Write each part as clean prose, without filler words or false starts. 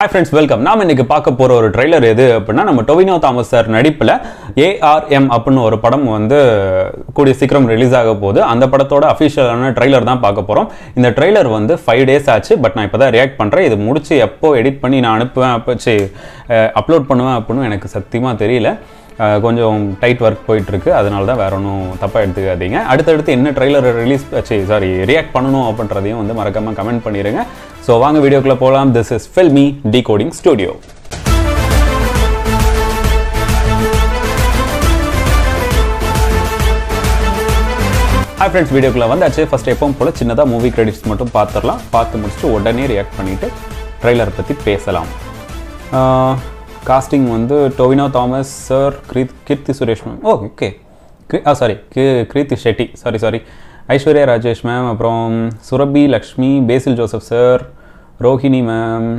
Hi friends, welcome. நாம இன்னைக்கு பார்க்க போற ஒரு ட்ரைலர் எது அப்படின்னா நம்ம டொவினோ தாமஸ் சார் நடிப்புல ARM அப்படின்னு ஒரு படம் வந்து கூடிய சீக்கிரம் ரிலீஸ் ஆக போகுது. அந்த படத்தோட அஃபிஷியலான ட்ரைலர் தான் பார்க்க போறோம். இந்த ட்ரைலர் வந்து 5 days ஆச்சு. பட் நான் இப்பதான் ரியாக்ட் பண்றேன். இது முடிச்சு எப்போ எடிட் பண்ணி நான் அனுப்புவேன் அப்லோட் பண்ணுவேன் அப்படின்னு எனக்கு சத்தியமா தெரியல. கொஞ்சம் டைட் ஒர்க் போயிட்டு இருக்கு. அதனால தான் வேற ஒன்றும் தப்பா எடுத்துக்காதீங்க. அடுத்தடுத்து என்ன ட்ரைலர் ரியாக்ட் பண்ணணும் அப்படின்றதையும் வந்து மறக்காம கமெண்ட் பண்ணிடுங்க. ஸோ வாங்க வீடியோக்குள்ள போகலாம். This is Filmy Decoding studio. Hi friends, வீடியோக்குள்ள வந்தாச்சு. ஃபர்ஸ்ட் எப்பவும் போல சின்னதாக மூவி கிரெடிட்ஸ் மட்டும் பார்த்துடலாம். பார்த்து முடிச்சுட்டு உடனே ரியாக்ட் பண்ணிட்டு ட்ரைலரை பற்றி பேசலாம். காஸ்டிங் வந்து Tovino Thomas sir, Keerthy Suresh ma'am, okay Krithi Shetty, sorry Aishwarya Rajesh ma'am, அப்புறம் சுரபி லக்ஷ்மி, பேசில் ஜோசப் சார், ரோஹிணி மேம்,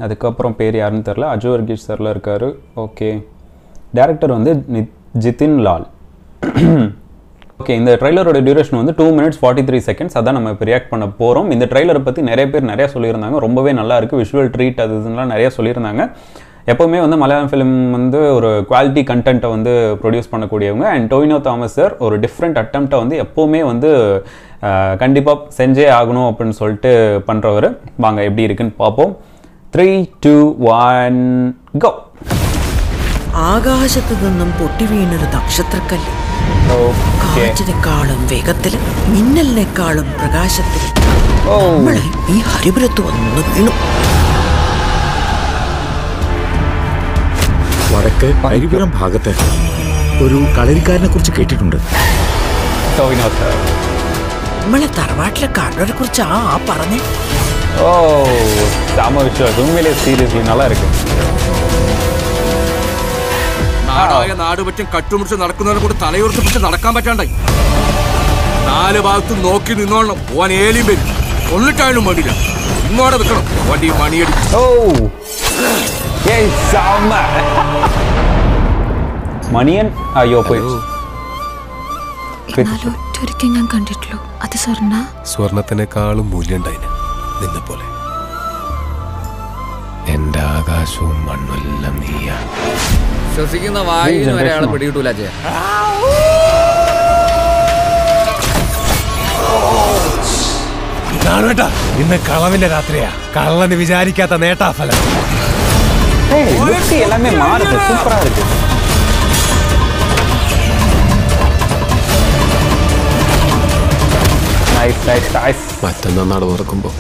அதுக்கப்புறம் பேர் யாருன்னு தெரில, அஜு வர்கீஸ் சார்ல இருக்காரு. ஓகே, டேரக்டர் வந்து ஜிதின் லால். ஓகே, இந்த ட்ரைலரோட டியூரேஷன் வந்து 2 minutes 43 seconds. அதான் நம்ம இப்போ ரியாக்ட் பண்ண போகிறோம். இந்த ட்ரைலரை பற்றி நிறைய பேர் நிறையா சொல்லியிருந்தாங்க. ரொம்பவே நல்லா இருக்குது. விஷுவல் ட்ரீட் அது இதெல்லாம் நிறையா சொல்லியிருந்தாங்க. எப்போவுமே வந்து மலையாளம் ஃபிலிம் வந்து ஒரு குவாலிட்டி கண்டென்ட்டை வந்து ப்ரொடியூஸ் பண்ணக்கூடியவங்க. அண்ட் டொவினோ தாமஸ் சார் ஒரு டிஃப்ரெண்ட் அட்டெம்ப்டை வந்து எப்போவுமே வந்து கண்டிப்பாக செஞ்சே ஆகணும் அப்படின்னு சொல்லிட்டு பண்ணுறவர். வாங்க எப்படி இருக்குன்னு பார்ப்போம். 3, 2, 1 go. ആകാശത്തു നിന്നും പൊട്ടി വീണൊരു നക്ഷത്രക്കല്ല് കാറ്റിനെക്കാളും വേഗത്തിൽ മിന്നലിനെക്കാളും പ്രകാശത്തിൽ നമ്മളെ ഈ ഹരിപുരത്ത് വന്നു വീണു. വടക്ക് ഹരിപുരം ഭാഗത്ത് ഒരു കളരിക്കാരനെ കുറിച്ച് കേട്ടിട്ടുണ്ട്. നമ്മളെ തറവാട്ടിലെ കാരണവരെ കുറിച്ച് ആ പറഞ്ഞേ. நல்லா இருக்கு. നാടായ നാട് പറ്റും കട്ടുമുറിച്ച് നടക്കുന്നവരെ കൂടെ തലയുറപ്പിച്ച് നടക്കാൻ പറ്റാണ്ടായി. 4 ഭാഗത്തും നോക്കി നിന്നോളണം. ഓൻ ഏലിയും വരും. കൊന്നിട്ടായാലും മടിയില്ല. ഇങ്ങോടെ നിൽക്കണം. വണ്ടി മണിയടി. മണിയൻ അയ്യോ പോയി. ഞാൻ കണ്ടിട്ടുള്ളൂ. അത് സ്വർണത്തിനേക്കാളും മൂല്യണ്ടായിന് നിന്നെ പോലെ. എന്റെ ആകാശവും മണ്ണുമെല്ലാം നീയാ. ശ്വസിക്കുന്ന വായുവിന് വരെ ആളെ പിടികിട്ടൂല. ഇന്ന് കളവിന്റെ രാത്രിയാ. കള്ളന് വിചാരിക്കാത്ത നേട്ടാഫലം. எல்லாமே மாறுது. சூப்பரா இருக்கு. മറ്റന്നാ നട തുറക്കുമ്പോ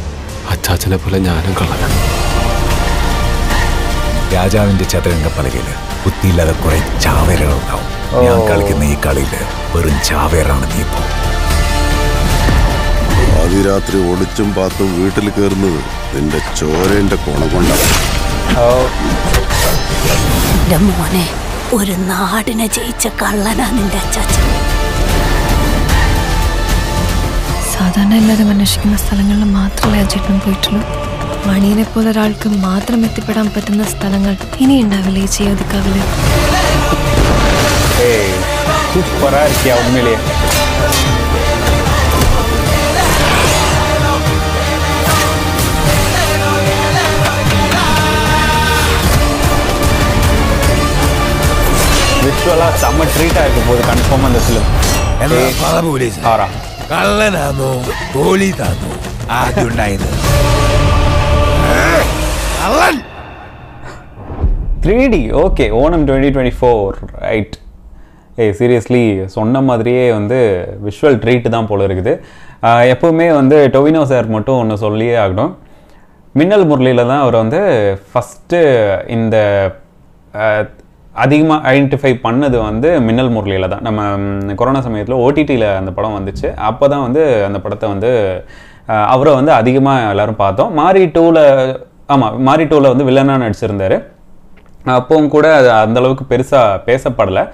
അച്ചാച്ചനെ പോലെ ഞാനും കള്ളനാണ്. രാജാവിന്റെ ചതുരംഗ പലകയില് ബുദ്ധിയില്ലാതെ കുറെ ചാവേറുകൾ ഉണ്ടാവും. ഞാൻ കളിക്കുന്ന ഈ കളിയില് വെറും ചാവേറാണ് നീ. ഇപ്പൊ ആദ്യരാത്രി ഒളിച്ചും പാത്തും വീട്ടിൽ കയറുന്നത് നിന്റെ ചോരന്റെ കോണ കൊണ്ടാണ്. മോനെ, ഒരു നാടിനെ ജയിച്ച കള്ളനാ നിന്റെ അച്ചാച്ചൻ. സാധാരണ എല്ലാവരും അന്വേഷിക്കുന്ന സ്ഥലങ്ങളിൽ മാത്രമേ അജേട്ടനും പോയിട്ടുള്ളൂ. മണിയനെ പോലെ ഒരാൾക്ക് മാത്രം എത്തിപ്പെടാൻ പറ്റുന്ന സ്ഥലങ്ങൾ ഇനി ഉണ്ടാവില്ല ഈ ചെയ്യൊതുക്കാവില്ല. വിഷ്വലാ സെമ്മ ട്രീറ്റ് ആയിരിക്കും പോയി കൺഫേം அந்த film. കള്ളനാണോ പോലീസാണോ ആദ്യം ഉണ്ടായത്? 3D okay. Onam 2024 right. Seriously சொன்ன மாதிரியே வந்து விஷுவல் ட்ரீட் தான் போல இருக்குது. எப்போவுமே வந்து டொவினோ சார் மட்டும் ஒன்று சொல்லியே ஆகணும். மின்னல் முரளியில் தான் அவர் வந்து ஃபஸ்ட்டு இந்த அதிகமாக ஐடென்டிஃபை பண்ணது வந்து மின்னல் முரளியில் தான். நம்ம கொரோனா சமயத்தில் OTTயில் அந்த படம் வந்துச்சு. அப்போ தான் வந்து அந்த படத்தை வந்து அவரை வந்து அதிகமாக எல்லோரும் பார்த்தோம். மாரி 2ல் வந்து வில்லனாக நடிச்சிருந்தார். அப்போவும் கூட அது அந்தளவுக்கு பெருசாக பேசப்படலை.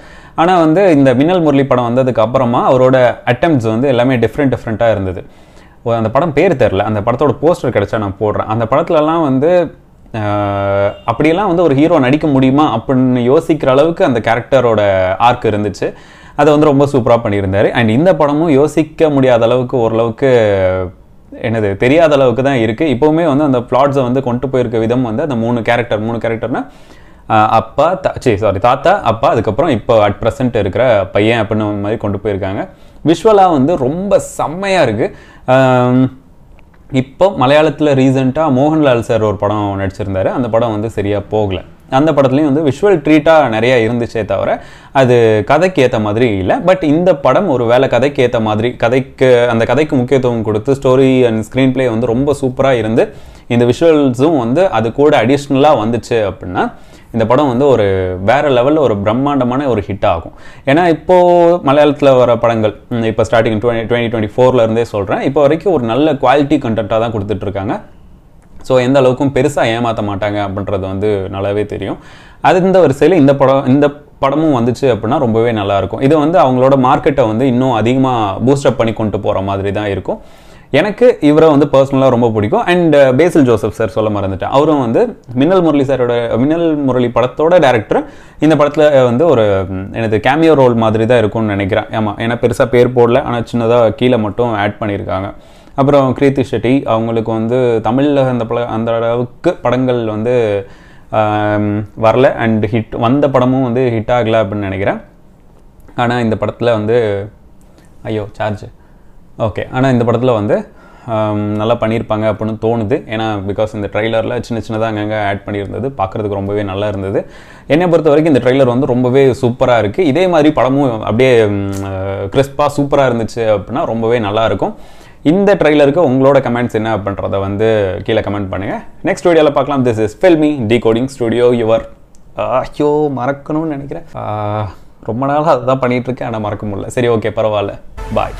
ஆனால் வந்து இந்த மின்னல் முரளி படம் வந்ததுக்கு அப்புறமா அவரோட அட்டெம்ப்ட்ஸ் வந்து எல்லாமே டிஃப்ரெண்ட்டாக இருந்தது. அந்த படம் பேர் தெரில. அந்த படத்தோட போஸ்டர் கிடச்சா நான் போடுறேன். அந்த படத்துலலாம் வந்து அப்படியெல்லாம் வந்து ஒரு ஹீரோ நடிக்க முடியுமா அப்படின்னு யோசிக்கிற அளவுக்கு அந்த கேரக்டரோட ஆர்க் இருந்துச்சு. அதை வந்து ரொம்ப சூப்பராக பண்ணியிருந்தார். அண்ட் இந்த படமும் யோசிக்க முடியாத அளவுக்கு ஓரளவுக்கு என்னது தெரியாத அளவுக்கு தான் இருக்குது. இப்போவுமே வந்து அந்த பிளாட்ஸை வந்து கொண்டு போயிருக்க விதம் வந்து அந்த மூணு கேரக்டர்னா அப்பா தாத்தா அப்பா, அதுக்கப்புறம் இப்போ அட் ப்ரெசென்ட் இருக்கிற பையன் அப்படின்னு மாதிரி கொண்டு போயிருக்காங்க. விஷுவலாக வந்து ரொம்ப செம்மையாக இருக்குது. இப்போ மலையாளத்தில் ரீசெண்டாக மோகன்லால் சார் ஒரு படம் நடிச்சிருந்தாரு. அந்த படம் வந்து சரியாக போகலை. அந்த படத்துலையும் வந்து விஷுவல் ட்ரீட்டாக நிறையா இருந்துச்சே தவிர அது கதைக்கு ஏற்ற மாதிரி இல்லை. பட் இந்த படம் ஒரு வேளை கதைக்கு ஏற்ற மாதிரி அந்த கதைக்கு முக்கியத்துவம் கொடுத்து ஸ்டோரி அண்ட் ஸ்க்ரீன் பிளே வந்து ரொம்ப சூப்பராக இருந்து இந்த விஷுவல்ஸும் வந்து அது கூட அடிஷ்னலாக வந்துச்சு அப்படின்னா இந்த படம் வந்து ஒரு வேறு லெவலில் ஒரு பிரம்மாண்டமான ஒரு ஹிட் ஆகும். ஏன்னா இப்போது மலையாளத்தில் வர படங்கள் இப்போ ஸ்டார்டிங் 2024 இருந்தே சொல்கிறேன், இப்போ வரைக்கும் ஒரு நல்ல குவாலிட்டி கண்டென்ட்டாக தான் கொடுத்துட்ருக்காங்க. ஸோ எந்த அளவுக்கும் பெருசாக ஏமாற்ற மாட்டாங்க அப்படின்றது வந்து நல்லாவே தெரியும். அது இந்த வரிசையில் இந்த படமும் வந்துச்சு அப்படின்னா ரொம்பவே நல்லாயிருக்கும். இது வந்து அவங்களோட மார்க்கெட்டை வந்து இன்னும் அதிகமாக பூஸ்டப் பண்ணி கொண்டு போகிற மாதிரி தான் இருக்கும். எனக்கு இவரை வந்து பர்சனலாக ரொம்ப பிடிக்கும். அண்ட் பேசில் ஜோசப் சார் சொல்ல மறந்துட்டேன், அவரும் வந்து மின்னல் முரளி படத்தோட டேரக்டர். இந்த படத்தில் வந்து ஒரு எனக்கு கேமியோ ரோல் மாதிரி தான் இருக்கும்னு நினைக்கிறேன். ஆமாம், ஏன்னா பெருசாக பேர் போடல, ஆனால் சின்னதாக கீழே மட்டும் ஆட் பண்ணியிருக்காங்க. அப்புறம் கிருத்தி ஷெட்டி, அவங்களுக்கு வந்து தமிழில் அந்த அளவுக்கு படங்கள் வந்து வரல. அண்ட் வந்த படமும் வந்து ஹிட் ஆகலை அப்படின்னு நினைக்கிறேன். ஆனால் இந்த படத்தில் வந்து ஆனால் இந்த படத்தில் வந்து நல்லா பண்ணியிருப்பாங்க அப்படின்னு தோணுது. ஏன்னா பிகாஸ் இந்த ட்ரெய்லரில் சின்னதாக அங்கங்கே ஆட் பண்ணியிருந்தது, பார்க்குறதுக்கு ரொம்பவே நல்லா இருந்தது. என்னை பொறுத்த வரைக்கும் இந்த ட்ரெய்லர் வந்து ரொம்பவே சூப்பராக இருக்குது. இதே மாதிரி படமும் அப்படியே கிறிஸ்பாக சூப்பராக இருந்துச்சு அப்படின்னா ரொம்பவே நல்லாயிருக்கும். இந்த ட்ரெய்லருக்கு உங்களோட கமெண்ட்ஸ் என்ன அப்படின்றத வந்து கீழே கமெண்ட் பண்ணுங்கள். நெக்ஸ்ட் வீடியோவில் பார்க்கலாம். This is Filmy Decoding Studio your மறக்கணும்னு நினைக்கிறேன். ரொம்ப நாளாக அதுதான் பண்ணிகிட்ருக்கேன், ஆனால் மறக்க முடியல. சரி, ஓகே, பரவாயில்ல, பாய்.